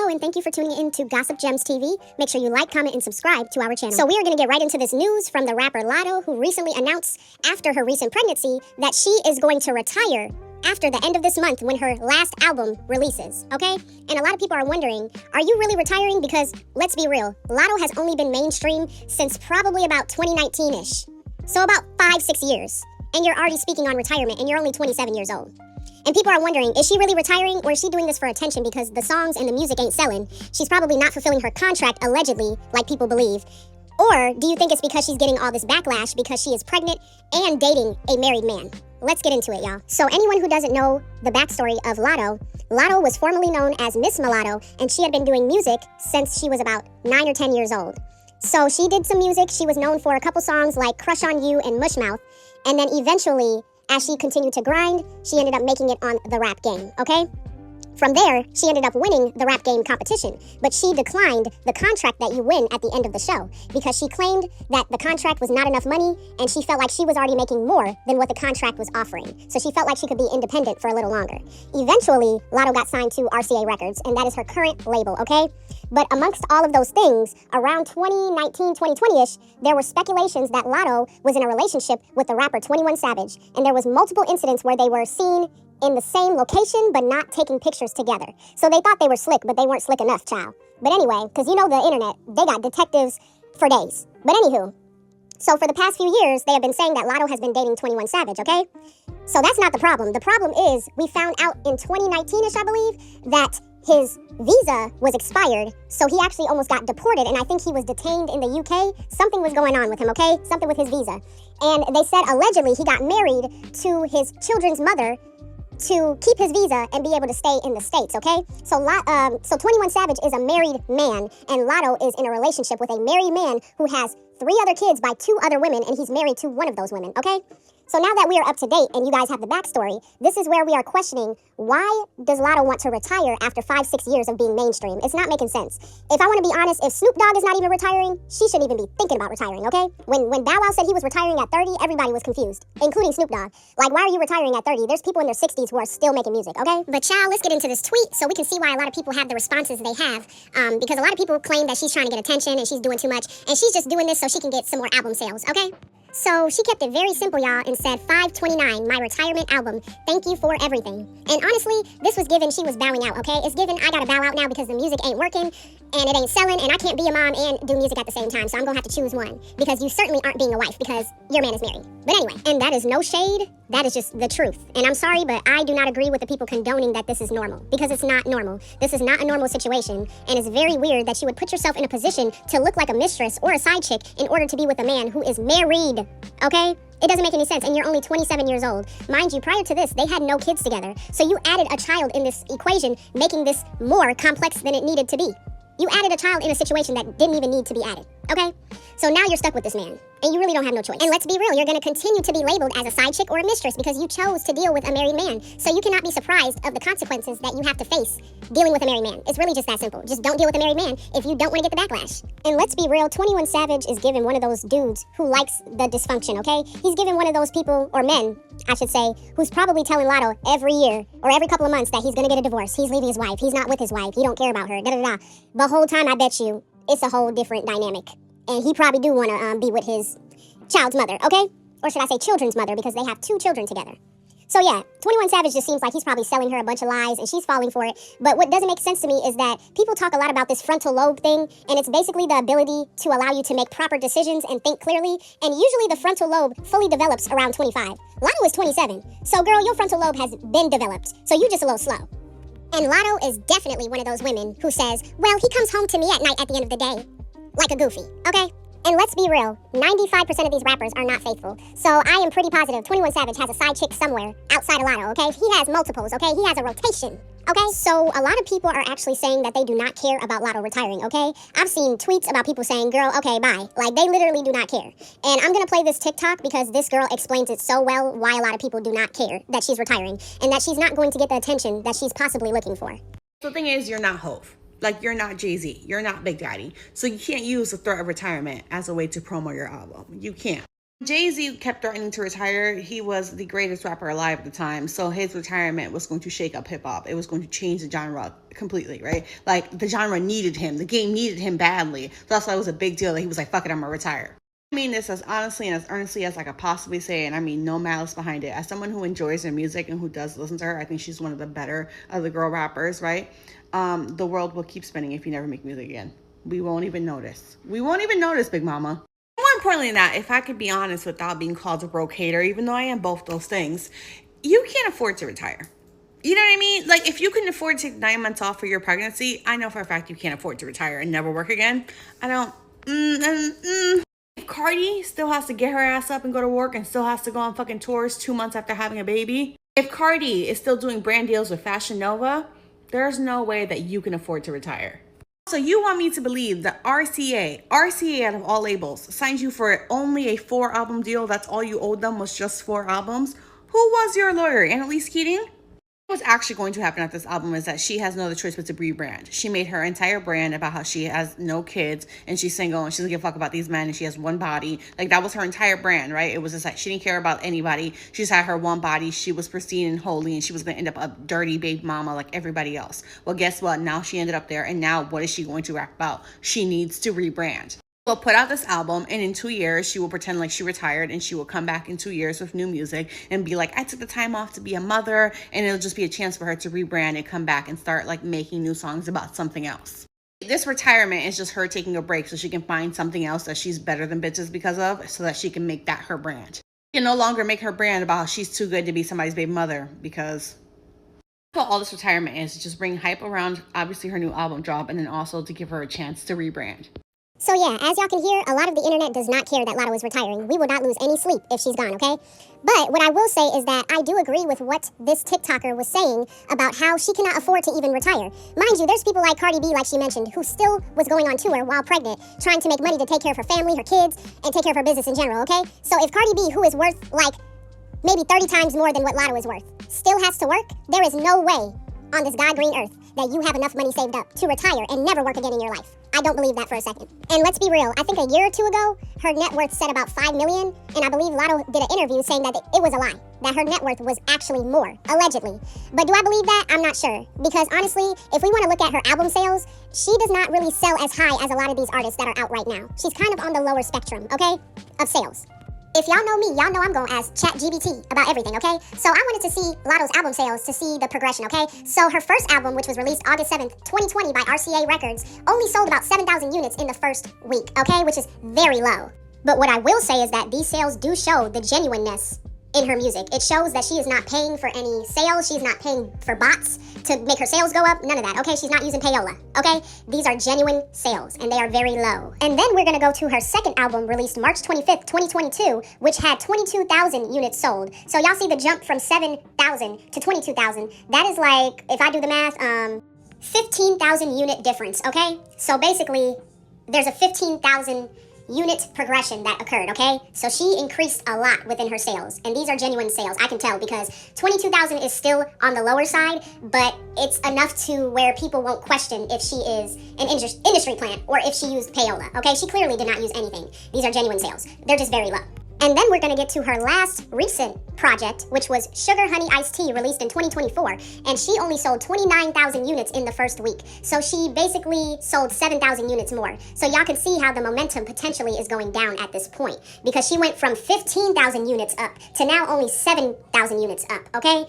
Hello, and thank you for tuning in to Gossip Gems TV. Make sure you like, comment, and subscribe to our channel. So we are going to get right into this news from the rapper Latto, who recently announced after her recent pregnancy that she is going to retire after the end of this month when her last album releases, okay? And a lot of people are wondering, are you really retiring? Because let's be real, Latto has only been mainstream since probably about 2019-ish. So about 5-6 years. And you're already speaking on retirement, and you're only 27 years old. And people are wondering, is she really retiring, or is she doing this for attention because the songs and the music ain't selling? She's probably not fulfilling her contract, allegedly, like people believe. Or do you think it's because she's getting all this backlash because she is pregnant and dating a married man? Let's get into it, y'all. So anyone who doesn't know the backstory of Latto, Latto was formerly known as Miss Mulatto, and she had been doing music since she was about 9 or 10 years old. So she did some music. She was known for a couple songs like Crush on You and Mush Mouth. And then eventually, as she continued to grind, she ended up making it on the rap game, okay? From there, she ended up winning the rap game competition, but she declined the contract that you win at the end of the show because she claimed that the contract was not enough money and she felt like she was already making more than what the contract was offering. So she felt like she could be independent for a little longer. Eventually, Latto got signed to RCA Records, and that is her current label, okay? But amongst all of those things, around 2019, 2020-ish, there were speculations that Latto was in a relationship with the rapper 21 Savage, and there was multiple incidents where they were seen in the same location, but not taking pictures together. So they thought they were slick, but they weren't slick enough, child. But anyway, because you know the internet, they got detectives for days. But anywho, so for the past few years, they have been saying that Latto has been dating 21 Savage, okay? So that's not the problem. The problem is we found out in 2019-ish, I believe, that his visa was expired, so he actually almost got deported, and I think he was detained in the UK. Something was going on with him, okay? Something with his visa. And they said allegedly he got married to his children's mother to keep his visa and be able to stay in the States, okay? So 21 Savage is a married man, and Latto is in a relationship with a married man who has 3 other kids by 2 other women, and he's married to one of those women, okay? So now that we are up to date and you guys have the backstory, this is where we are questioning, why does Latto want to retire after 5-6 years of being mainstream? It's not making sense. If I want to be honest, if Snoop Dogg is not even retiring, she shouldn't even be thinking about retiring, okay? When Bow Wow said he was retiring at 30, everybody was confused, including Snoop Dogg. Like, why are you retiring at 30? There's people in their 60s who are still making music, okay? But child, let's get into this tweet so we can see why a lot of people have the responses they have. Because a lot of people claim that she's trying to get attention and she's doing too much, and she's just doing this so she can get some more album sales, okay? So she kept it very simple, y'all, and said, 5/29, my retirement album. Thank you for everything. And honestly, this was given she was bowing out, okay? It's given I gotta bow out now because the music ain't working and it ain't selling, and I can't be a mom and do music at the same time, so I'm gonna have to choose one because you certainly aren't being a wife because your man is married. But anyway, and that is no shade, that is just the truth. And I'm sorry, but I do not agree with the people condoning that this is normal because it's not normal. This is not a normal situation, and it's very weird that you would put yourself in a position to look like a mistress or a side chick in order to be with a man who is married. Okay? It doesn't make any sense, and you're only 27 years old. Mind you, prior to this, they had no kids together. So you added a child in this equation, making this more complex than it needed to be. You added a child in a situation that didn't even need to be added, okay? So now you're stuck with this man, and you really don't have no choice. And let's be real, you're gonna continue to be labeled as a side chick or a mistress because you chose to deal with a married man. So you cannot be surprised of the consequences that you have to face dealing with a married man. It's really just that simple. Just don't deal with a married man if you don't want to get the backlash. And let's be real, 21 Savage is given one of those dudes who likes the dysfunction, okay? He's given one of those people, or men, I should say, who's probably telling Latto every year or every couple of months that he's gonna get a divorce. He's leaving his wife. He's not with his wife. He don't care about her, da-da-da. The whole time, I bet you, it's a whole different dynamic. And he probably do want to be with his child's mother, okay? Or should I say children's mother, because they have 2 children together. So yeah, 21 Savage just seems like he's probably selling her a bunch of lies and she's falling for it. But what doesn't make sense to me is that people talk a lot about this frontal lobe thing, and it's basically the ability to allow you to make proper decisions and think clearly. And usually the frontal lobe fully develops around 25. Latto is 27. So girl, your frontal lobe has been developed. So you're just a little slow. And Latto is definitely one of those women who says, well, he comes home to me at night at the end of the day. Like a goofy, okay? And let's be real, 95% of these rappers are not faithful. So I am pretty positive 21 Savage has a side chick somewhere outside of Latto, okay? He has multiples, okay? He has a rotation, okay? So a lot of people are actually saying that they do not care about Latto retiring, okay? I've seen tweets about people saying, girl, okay, bye. Like, they literally do not care. And I'm gonna play this TikTok because this girl explains it so well why a lot of people do not care that she's retiring and that she's not going to get the attention that she's possibly looking for. The thing is, you're not Hov. Like, you're not Jay-Z. You're not Big Daddy. So you can't use the threat of retirement as a way to promo your album. You can't. Jay-Z kept threatening to retire. He was the greatest rapper alive at the time. So his retirement was going to shake up hip hop. It was going to change the genre completely, right? Like the genre needed him. The game needed him badly. So that's why it was a big deal that he was like, fuck it, I'm gonna retire. I mean this as honestly and as earnestly as I could possibly say, and I mean no malice behind it. As someone who enjoys her music and who does listen to her, I think she's one of the better of the girl rappers, right? The world will keep spinning if you never make music again. We won't even notice. We won't even notice, Big Mama. More importantly than that, if I could be honest without being called a broke hater, even though I am both those things, you can't afford to retire. You know what I mean? Like, if you can afford to take 9 months off for your pregnancy, I know for a fact you can't afford to retire and never work again. I don't. If Cardi still has to get her ass up and go to work and still has to go on fucking tours 2 months after having a baby, if Cardi is still doing brand deals with Fashion Nova, there's no way that you can afford to retire. So you want me to believe that RCA out of all labels, signed you for only a 4-album deal? That's all you owed them was just 4 albums? Who was your lawyer? Annalise Keating? What's actually going to happen at this album is that she has no other choice but to rebrand. She made her entire brand about how she has no kids and she's single and she doesn't give a fuck about these men and she has one body. Like, that was her entire brand, right? It was just like she didn't care about anybody. She just had her one body. She was pristine and holy and she was going to end up a dirty baby mama like everybody else. Well, guess what? Now she ended up there, and now what is she going to rap about? She needs to rebrand. Will put out this album, and in 2 years she will pretend like she retired, and she will come back in 2 years with new music and be like, I took the time off to be a mother, and it'll just be a chance for her to rebrand and come back and start like making new songs about something else. This retirement is just her taking a break so she can find something else that she's better than bitches because of, so that she can make that her brand. She can no longer make her brand about how she's too good to be somebody's baby mother, because all this retirement is just bring hype around obviously her new album drop, and then also to give her a chance to rebrand. So yeah, as y'all can hear, a lot of the internet does not care that Latto is retiring. We will not lose any sleep if she's gone, okay? But what I will say is that I do agree with what this TikToker was saying about how she cannot afford to even retire. Mind you, there's people like Cardi B, like she mentioned, who still was going on tour while pregnant, trying to make money to take care of her family, her kids, and take care of her business in general, okay? So if Cardi B, who is worth like maybe 30 times more than what Latto is worth, still has to work, there is no way on this God green earth that you have enough money saved up to retire and never work again in your life. I don't believe that for a second. And let's be real, I think a year or two ago, her net worth said about $5 million, and I believe Latto did an interview saying that it was a lie, that her net worth was actually more, allegedly. But do I believe that? I'm not sure. Because honestly, if we want to look at her album sales, she does not really sell as high as a lot of these artists that are out right now. She's kind of on the lower spectrum, okay, of sales. If y'all know me, y'all know I'm going to ask ChatGPT about everything, okay? So I wanted to see Latto's album sales to see the progression, okay? So her first album, which was released August 7th, 2020 by RCA Records, only sold about 7,000 units in the first week, okay? Which is very low. But what I will say is that these sales do show the genuineness in her music. It shows that she is not paying for any sales. She's not paying for bots to make her sales go up. None of that, okay? She's not using payola, okay? These are genuine sales, and they are very low. And then we're gonna go to her second album, released March 25th, 2022, which had 22,000 units sold. So y'all see the jump from 7,000 to 22,000. That is like, if I do the math, 15,000 unit difference, okay? So basically, there's a 15,000 unit progression that occurred, okay? So she increased a lot within her sales, and these are genuine sales. I can tell because 22,000 is still on the lower side, but it's enough to where people won't question if she is an industry plant or if she used payola, okay? She clearly did not use anything. These are genuine sales. They're just very low. And then we're gonna get to her last recent project, which was Sugar Honey Iced Tea, released in 2024, and she only sold 29,000 units in the first week. So she basically sold 7,000 units more. So y'all can see how the momentum potentially is going down at this point, because she went from 15,000 units up to now only 7,000 units up, okay?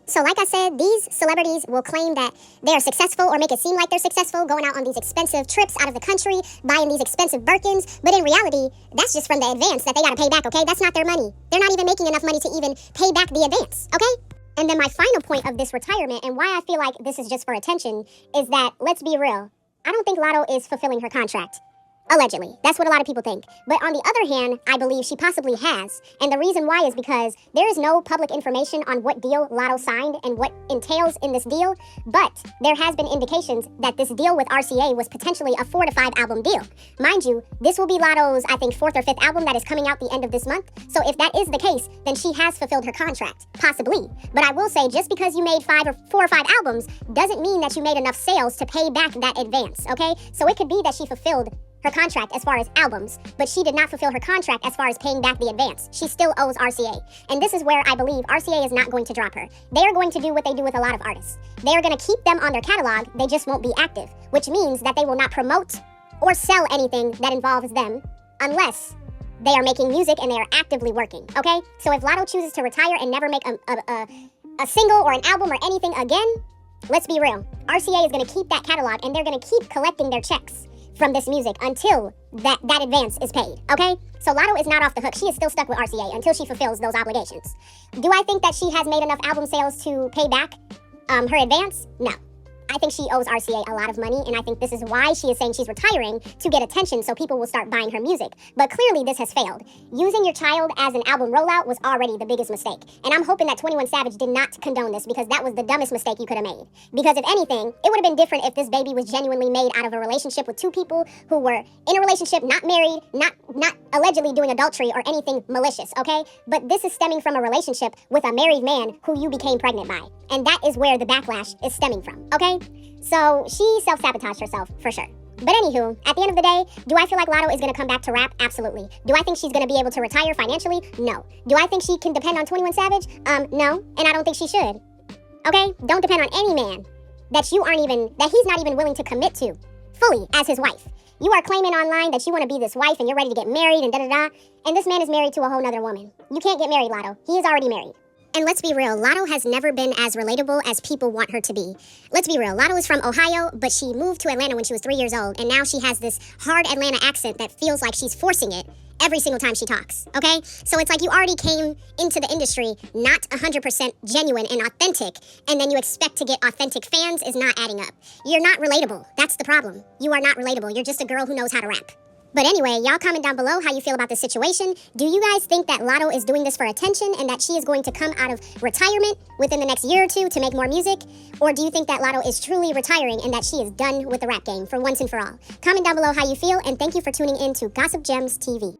So like I said, these celebrities will claim that they're successful or make it seem like they're successful, going out on these expensive trips out of the country, buying these expensive Birkins, but in reality, that's just from the advance that they gotta pay back, okay? That's not their money. They're not even making enough money to even pay back the advance, okay? And then my final point of this retirement, and why I feel like this is just for attention, is that, let's be real, I don't think Latto is fulfilling her contract. Allegedly. That's what a lot of people think. But on the other hand, I believe she possibly has. And the reason why is because there is no public information on what deal Latto signed and what entails in this deal. But there has been indications that this deal with RCA was potentially a 4 to 5 album deal. Mind you, this will be Latto's, I think, 4th or 5th album that is coming out the end of this month. So if that is the case, then she has fulfilled her contract. Possibly. But I will say, just because you made 4 or 5 albums doesn't mean that you made enough sales to pay back that advance, okay? So it could be that she fulfilled her contract as far as albums, but she did not fulfill her contract as far as paying back the advance. She still owes RCA. And this is where I believe RCA is not going to drop her. They are going to do what they do with a lot of artists. They are going to keep them on their catalog, they just won't be active, which means that they will not promote or sell anything that involves them unless they are making music and they are actively working, okay? So if Latto chooses to retire and never make a single or an album or anything again, let's be real. RCA is going to keep that catalog and they're going to keep collecting their checks from this music until that advance is paid, okay? So Latto is not off the hook. She is still stuck with RCA until she fulfills those obligations. Do I think that she has made enough album sales to pay back her advance? No. I think she owes RCA a lot of money, and I think this is why she is saying she's retiring, to get attention so people will start buying her music. But clearly this has failed. Using your child as an album rollout was already the biggest mistake. And I'm hoping that 21 Savage did not condone this, because that was the dumbest mistake you could have made. Because if anything, it would have been different if this baby was genuinely made out of a relationship with two people who were in a relationship, not married, not allegedly doing adultery or anything malicious, okay? But this is stemming from a relationship with a married man who you became pregnant by. And that is where the backlash is stemming from, okay? So she self-sabotaged herself, for sure. But anywho, at the end of the day, do I feel like Latto is going to come back to rap? Absolutely. Do I think she's going to be able to retire financially? No. Do I think she can depend on 21 Savage? No. And I don't think she should. Okay? Don't depend on any man that he's not even willing to commit to fully as his wife. You are claiming online that you want to be this wife and you're ready to get married and da-da-da, and this man is married to a whole nother woman. You can't get married, Latto. He is already married. And let's be real, Latto has never been as relatable as people want her to be. Let's be real, Latto is from Ohio, but she moved to Atlanta when she was 3 years old, and now she has this hard Atlanta accent that feels like she's forcing it every single time she talks, okay? So it's like you already came into the industry not 100% genuine and authentic, and then you expect to get authentic fans is not adding up. You're not relatable. That's the problem. You are not relatable. You're just a girl who knows how to rap. But anyway, y'all comment down below how you feel about this situation. Do you guys think that Latto is doing this for attention and that she is going to come out of retirement within the next year or two to make more music? Or do you think that Latto is truly retiring and that she is done with the rap game for once and for all? Comment down below how you feel, and thank you for tuning in to Gossip Gems TV.